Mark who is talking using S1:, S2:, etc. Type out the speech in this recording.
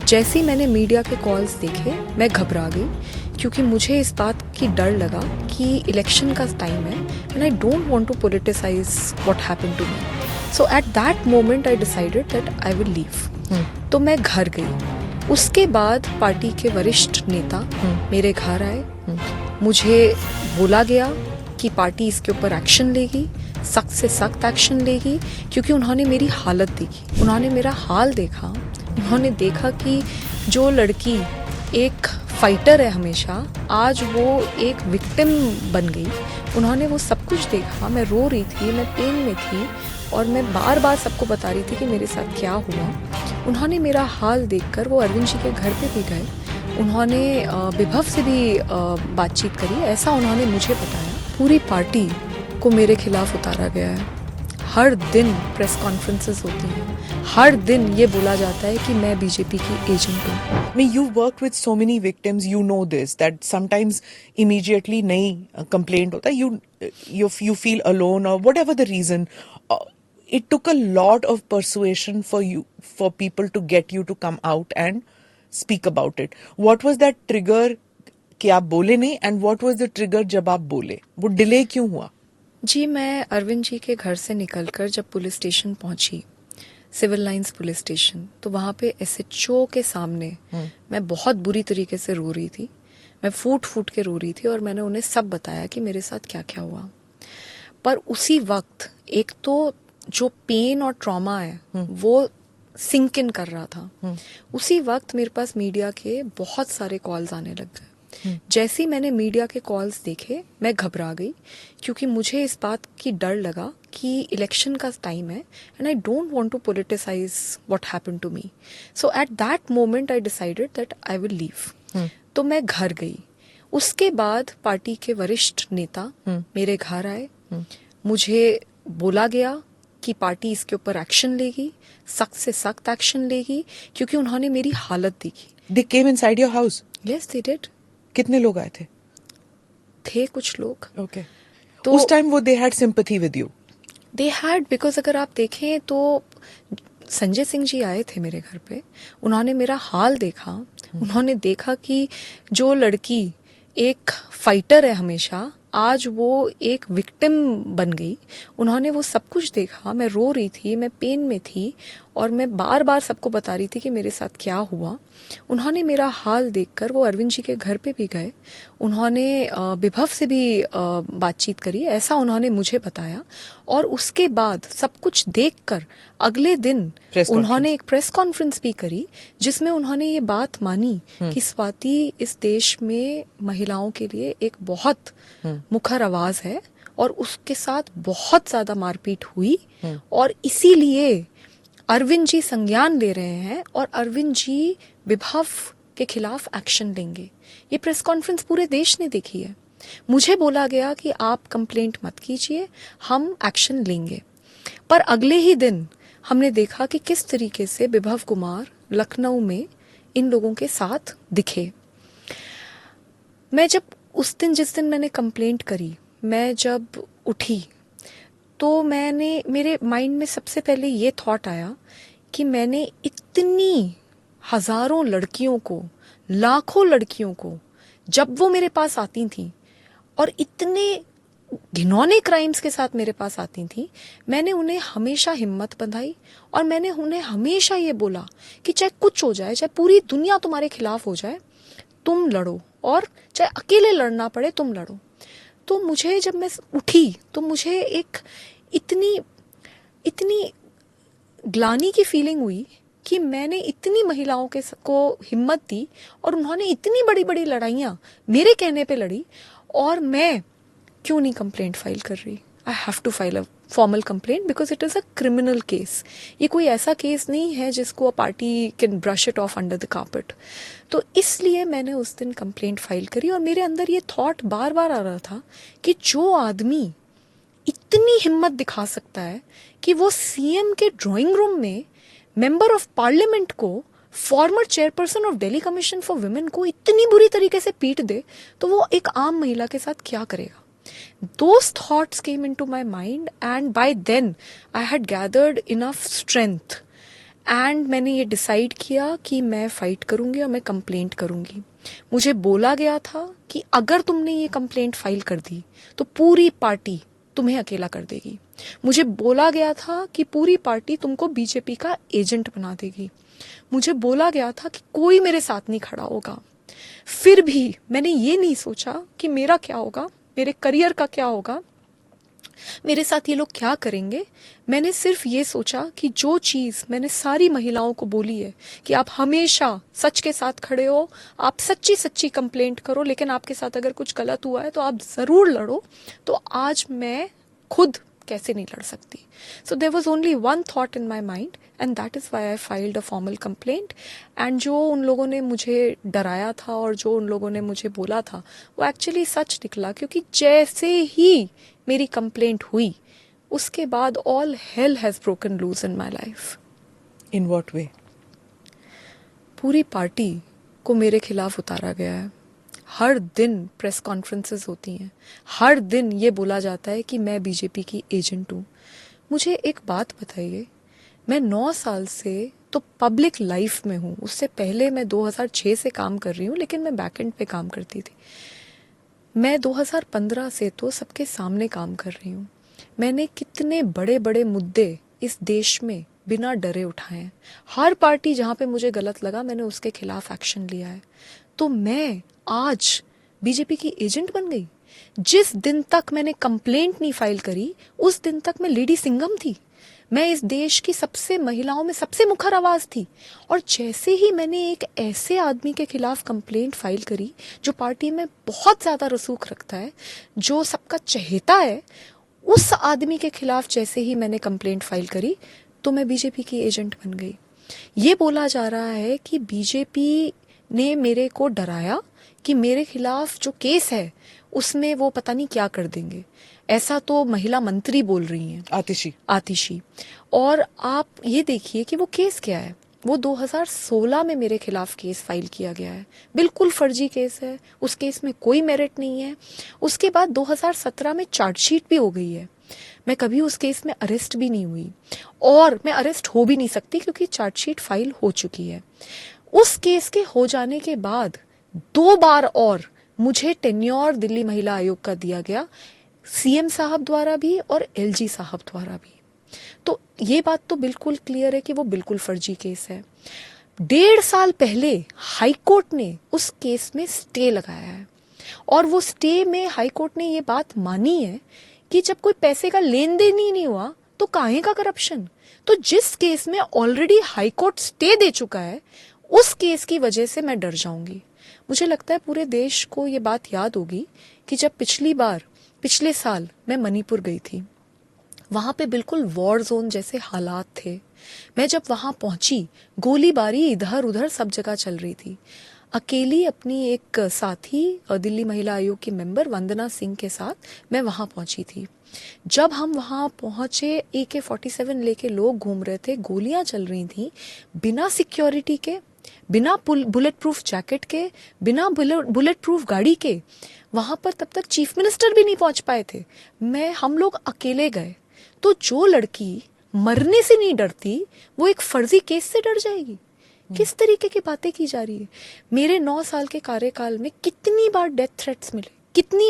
S1: जैसे ही मैंने मीडिया के कॉल्स देखे मैं घबरा गई, क्योंकि मुझे इस बात की डर लगा कि इलेक्शन का टाइम है and I don't want to politicise what happened to me. So at that moment I decided that I will leave. तो मैं घर गई। उसके बाद पार्टी के वरिष्ठ नेता मेरे घर आए। मुझे बोला गया कि पार्टी इसके ऊपर एक्शन लेगी, सख्त से सख्त एक्शन लेगी, क्योंकि उन्होंने मेरी हालत देखी, उन्होंने मेरा हाल देखा। उन्होंने देखा कि जो लड़की एक फाइटर है हमेशा, आज वो एक विक्टिम बन गई। उन्होंने वो सब कुछ देखा। मैं रो रही थी, मैं पेन में थी और मैं बार बार सबको बता रही थी कि मेरे साथ क्या हुआ। उन्होंने मेरा हाल देखकर वो अरविंद जी के घर पे भी गए। उन्होंने विभव से भी बातचीत करी, ऐसा उन्होंने मुझे बताया। पूरी पार्टी को मेरे खिलाफ उतारा गया है। हर दिन प्रेस कॉन्फ्रेंसेस होती हैं, हर दिन ये बोला जाता है कि मैं बीजेपी की एजेंट हूँ।
S2: I mean, you've worked with so many victims. You know this, that sometimes immediately nahi complaint hota. You feel alone or whatever the reason. It took a lot of persuasion for people to get you to come out and speak about it. What was that trigger कि आप बोले नहीं, and what was the trigger जब आप बोले? वो delay क्यों हुआ?
S1: जी, मैं अरविंद जी के घर से निकलकर जब पुलिस स्टेशन पहुंची, सिविल लाइंस पुलिस स्टेशन, तो वहाँ पे एसएचओ के सामने मैं बहुत बुरी तरीके से रो रही थी। मैं फूट फूट के रो रही थी और मैंने उन्हें सब बताया कि मेरे साथ क्या क्या हुआ। पर उसी वक्त एक तो जो पेन और ट्रॉमा है वो सिंक इन कर रहा था। उसी वक्त मेरे पास मीडिया के बहुत सारे कॉल्स आने लग गए। जैसे ही मैंने मीडिया के कॉल्स देखे मैं घबरा गई, क्योंकि मुझे इस बात की डर लगा कि इलेक्शन का टाइम है and I don't want to politicise what happened to me. So at that moment I decided that I will leave. तो मैं घर गई। उसके बाद पार्टी के वरिष्ठ नेता मेरे घर आए। मुझे बोला गया कि पार्टी इसके ऊपर एक्शन लेगी, सख्त से सख्त एक्शन लेगी, क्योंकि उन्होंने मेरी हालत देखी।
S2: They came inside your house.
S1: Yes, they did.
S2: कितने लोग आए थे?
S1: थे कुछ लोग।
S2: Okay.
S1: तो
S2: उस टाइम वो they had sympathy with you.
S1: They had, because अगर आप देखें तो संजय सिंह जी आए थे मेरे घर पे। उन्होंने मेरा हाल देखा। उन्होंने देखा कि जो लड़की एक फाइटर है हमेशा, आज वो एक विक्टिम बन गई। उन्होंने वो सब कुछ देखा। मैं रो रही थी, मैं पेन में थी और मैं बार बार सबको बता रही थी कि मेरे साथ क्या हुआ। उन्होंने मेरा हाल देखकर वो अरविंद जी के घर पे भी गए। उन्होंने विभव से भी बातचीत करी, ऐसा उन्होंने मुझे बताया। और उसके बाद सब कुछ देखकर अगले दिन उन्होंने एक प्रेस कॉन्फ्रेंस भी करी, जिसमें उन्होंने ये बात मानी कि स्वाति इस देश में महिलाओं के लिए एक बहुत मुखर आवाज है और उसके साथ बहुत ज्यादा मारपीट हुई और इसीलिए अरविंद जी संज्ञान ले रहे हैं और अरविंद जी विभव के खिलाफ एक्शन लेंगे। ये प्रेस कॉन्फ्रेंस पूरे देश ने देखी है। मुझे बोला गया कि आप कंप्लेंट मत कीजिए, हम एक्शन लेंगे। पर अगले ही दिन हमने देखा कि किस तरीके से विभव कुमार लखनऊ में इन लोगों के साथ दिखे। मैं जब उस दिन, जिस दिन मैंने कंप्लेंट करी, मैं जब उठी तो मेरे माइंड में सबसे पहले ये थॉट आया कि मैंने इतनी हजारों लड़कियों को, लाखों लड़कियों को, जब वो मेरे पास आती थी और इतने घिनौने क्राइम्स के साथ मेरे पास आती थी, मैंने उन्हें हमेशा हिम्मत बंधाई और मैंने उन्हें हमेशा ये बोला कि चाहे कुछ हो जाए, चाहे पूरी दुनिया तुम्हारे खिलाफ हो जाए, तुम लड़ो, और चाहे अकेले लड़ना पड़े तुम लड़ो। तो मुझे, जब मैं उठी तो मुझे एक इतनी ग्लानि की फीलिंग हुई कि मैंने इतनी महिलाओं को हिम्मत दी और उन्होंने इतनी बड़ी बड़ी लड़ाइयाँ मेरे कहने पे लड़ी, और मैं क्यों नहीं कंप्लेंट फाइल कर रही। I have to file a formal complaint because it is a criminal case. ये कोई ऐसा केस नहीं है जिसको a party can brush it off under the carpet. तो इसलिए मैंने उस दिन कंप्लेंट फाइल करी और मेरे अंदर ये थॉट बार बार आ रहा था कि जो आदमी इतनी हिम्मत दिखा सकता है कि वो सीएम के ड्राइंग रूम में मेंबर ऑफ पार्लियामेंट को, farmer chairperson of Delhi commission for women को इतनी बुरी तरीके से पीट दे, तो वो एक आम महिला के साथ क्या करेगा। Those thoughts came into my mind, and by then I had gathered enough strength and मैंने ये डिसाइड किया कि मैं फाइट करूंगी और मैं कंप्लेंट करूंगी। मुझे बोला गया था कि अगर तुमने ये कंप्लेंट फाइल कर दी तो पूरी पार्टी तुम्हें अकेला कर देगी। मुझे बोला गया था कि पूरी पार्टी तुमको बीजेपी का एजेंट बना देगी। मुझे बोला गया था कि कोई मेरे साथ नहीं खड़ा होगा। फिर भी मैंने ये नहीं सोचा कि मेरा क्या होगा, मेरे करियर का क्या होगा, मेरे साथ ये लोग क्या करेंगे। मैंने सिर्फ ये सोचा कि जो चीज़ मैंने सारी महिलाओं को बोली है कि आप हमेशा सच के साथ खड़े हो, आप सच्ची सच्ची कंप्लेंट करो, लेकिन आपके साथ अगर कुछ गलत हुआ है तो आप ज़रूर लड़ो। तो आज मैं खुद कैसे नहीं लड़ सकती। So there was only one thought in my mind and that is why I filed a formal complaint. And जो उन लोगों ने मुझे डराया था और जो उन लोगों ने मुझे बोला था वो एक्चुअली सच निकला, क्योंकि जैसे ही मेरी कंप्लेंट हुई उसके बाद all hell has broken loose in my life.
S2: In what way?
S1: पूरी पार्टी को मेरे खिलाफ उतारा गया है। हर दिन प्रेस कॉन्फ्रेंसेस होती हैं, हर दिन ये बोला जाता है कि मैं बीजेपी की एजेंट हूँ। मुझे एक बात बताइए, मैं 9 साल से तो पब्लिक लाइफ में हूँ, उससे पहले मैं 2006 से काम कर रही हूँ, लेकिन मैं बैकएंड पे काम करती थी। मैं 2015 से तो सबके सामने काम कर रही हूँ। मैंने कितने बड़े बड़े मुद्दे इस देश में बिना डरे उठाए हैं। हर पार्टी जहाँ पे मुझे गलत लगा मैंने उसके खिलाफ एक्शन लिया है। तो मैं आज बीजेपी की एजेंट बन गई। जिस दिन तक मैंने कंप्लेंट नहीं फाइल करी उस दिन तक मैं लेडी सिंघम थी। मैं इस देश की सबसे महिलाओं में सबसे मुखर आवाज थी। और जैसे ही मैंने एक ऐसे आदमी के खिलाफ कंप्लेंट फाइल करी जो पार्टी में बहुत ज्यादा रसूख रखता है, जो सबका चहेता है, उस आदमी के खिलाफ जैसे ही मैंने कंप्लेंट फाइल करी तो मैं बीजेपी की एजेंट बन गई। ये बोला जा रहा है कि बीजेपी ने मेरे को डराया कि मेरे खिलाफ जो केस है उसमें वो पता नहीं क्या कर देंगे। ऐसा तो महिला मंत्री बोल रही हैं, आतिशी। और आप ये देखिए कि वो केस क्या है। वो 2016 में मेरे खिलाफ केस फाइल किया गया है, बिल्कुल फर्जी केस है, उस केस में कोई मेरिट नहीं है। उसके बाद 2017 में चार्जशीट भी हो गई है। मैं कभी उस केस में अरेस्ट भी नहीं हुई और मैं अरेस्ट हो भी नहीं सकती क्योंकि चार्जशीट फाइल हो चुकी है। उस केस के हो जाने के बाद 2 बार और मुझे टेन्योर दिल्ली महिला आयोग का दिया गया, सीएम साहब द्वारा भी और एलजी साहब द्वारा भी। तो ये बात तो बिल्कुल क्लियर है कि वो बिल्कुल फर्जी केस है। 1.5 साल पहले हाईकोर्ट ने उस केस में स्टे लगाया है और वो स्टे में हाईकोर्ट ने ये बात मानी है कि जब कोई पैसे का लेन देन ही नहीं हुआ तो काहे का करप्शन। तो जिस केस में ऑलरेडी हाईकोर्ट स्टे दे चुका है उस केस की वजह से मैं डर जाऊंगी। मुझे लगता है पूरे देश को ये बात याद होगी कि जब पिछले साल मैं मणिपुर गई थी, वहां पे बिल्कुल वॉर जोन जैसे हालात थे। मैं जब वहां पहुंची गोलीबारी इधर उधर सब जगह चल रही थी। अकेली अपनी एक साथी दिल्ली महिला आयोग की मेंबर वंदना सिंह के साथ मैं वहां पहुंची थी। जब हम वहां पहुंचे AK-47 लेके लोग घूम रहे थे, गोलियां चल रही थी, बिना सिक्योरिटी के, बिना बुलेट प्रूफ जैकेट के, बिना बुलेट प्रूफ गाड़ी के। वहां पर तब तक चीफ मिनिस्टर भी नहीं पहुंच पाए थे। हम लोग अकेले गए। तो जो लड़की मरने से नहीं डरती वो एक फर्जी केस से डर जाएगी? किस तरीके की बातें की जा रही है। मेरे 9 साल के कार्यकाल में कितनी बार डेथ थ्रेट्स मिले, कितनी